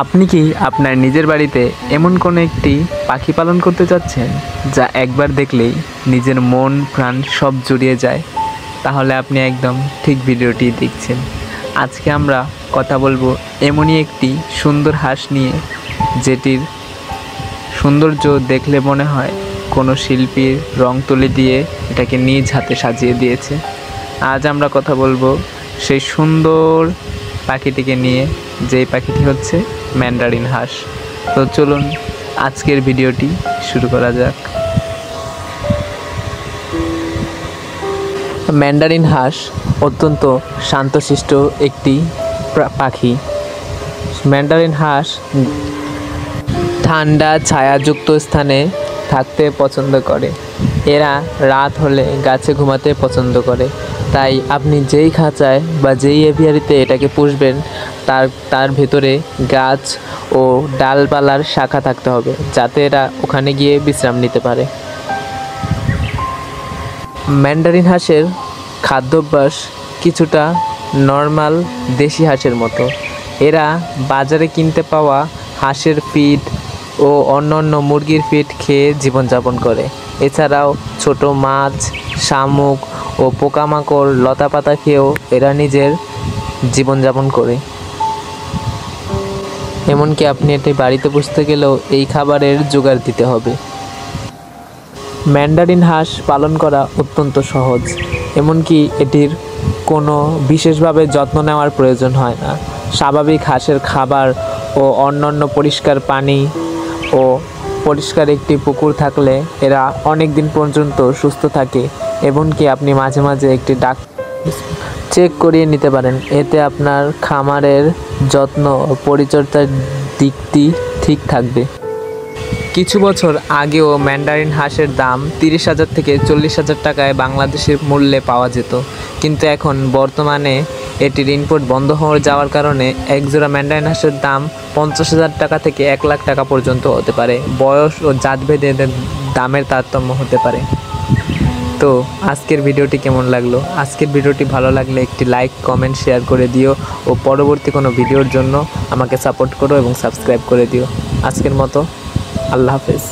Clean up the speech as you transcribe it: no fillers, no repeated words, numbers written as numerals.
আপনি কি আপনার নিজের বাড়িতে এমন কোনো একটি পাখি পালন করতে চাচ্ছেন যা একবার দেখলেই নিজের মন প্রাণ সব জুড়িয়ে যায়? তাহলে আপনি একদম ঠিক ভিডিওটি দেখছেন। আজকে আমরা কথা বলবো এমনই একটি সুন্দর হাঁস নিয়ে, যেটির সৌন্দর্য দেখলে মনে হয় কোনো শিল্পীর রং তুলি দিয়ে এটাকে নিজ হাতে সাজিয়ে দিয়েছে। আজ আমরা কথা বলবো সেই সুন্দর পাখিটিকে নিয়ে, যেই পাখিটি হচ্ছে ম্যান্ডারিন হাঁস। তো চলুন আজকের ভিডিওটি শুরু করা যাক। ম্যান্ডারিন হাঁস অত্যন্ত শান্তশিষ্ট একটি পাখি। ম্যান্ডারিন হাঁস ঠান্ডা ছায়াযুক্ত স্থানে থাকতে পছন্দ করে। এরা রাত হলে গাছে ঘুমাতে পছন্দ করে। তাই আপনি যেই খাঁচায় বা যেই এভিয়ারিতে এটাকে পুষবেন তার ভেতরে গাছ ও ডালপালার শাখা থাকতে হবে, যাতে এরা ওখানে গিয়ে বিশ্রাম নিতে পারে। ম্যান্ডারিন হাঁসের খাদ্যাভ্যাস কিছুটা নর্মাল দেশি হাঁসের মতো। এরা বাজারে কিনতে পাওয়া হাঁসের ফিড ও অন্যান্য মুরগির ফিড খেয়ে জীবনযাপন করে। এছাড়াও ছোট মাছ, শামুক ও পোকামাকড়, লতাপাতা খেয়েও এরা নিজের জীবনযাপন করে। এমনকি আপনি এটি বাড়িতে পুষতে গেলেও এই খাবারের জোগাড় দিতে হবে। ম্যান্ডারিন হাঁস পালন করা অত্যন্ত সহজ, এমনকি এটির কোনো বিশেষভাবে যত্ন নেওয়ার প্রয়োজন হয় না। স্বাভাবিক হাঁসের খাবার ও অন্যান্য পরিষ্কার পানি ও পরিষ্কার একটি পুকুর থাকলে এরা অনেক দিন পর্যন্ত সুস্থ থাকে। এমনকি আপনি মাঝে মাঝে একটি চেক করিয়ে নিতে পারেন। এতে আপনার খামারের যত্ন ও পরিচর্যার দিকটি ঠিক থাকবে। কিছু বছর আগেও ম্যান্ডারিন হাঁসের দাম 30,000 থেকে 40,000 টাকায় বাংলাদেশের মূল্যে পাওয়া যেত, কিন্তু এখন বর্তমানে এটির ইম্পোর্ট বন্ধ হয়ে যাওয়ার কারণে একজোড়া ম্যান্ডারিন হাঁসের দাম 50,000 টাকা থেকে 1 লাখ টাকা পর্যন্ত হতে পারে। বয়স ও জাতভেদে দামের তারতম্য হতে পারে। তো আজকের ভিডিওটি কেমন লাগলো? আজকের ভিডিওটি ভালো লাগলে একটি লাইক, কমেন্ট, শেয়ার করে দিও ও পরবর্তী কোনো ভিডিওর জন্য আমাকে সাপোর্ট করো এবং সাবস্ক্রাইব করে দিও। আজকের মতো আল্লাহ হাফেজ।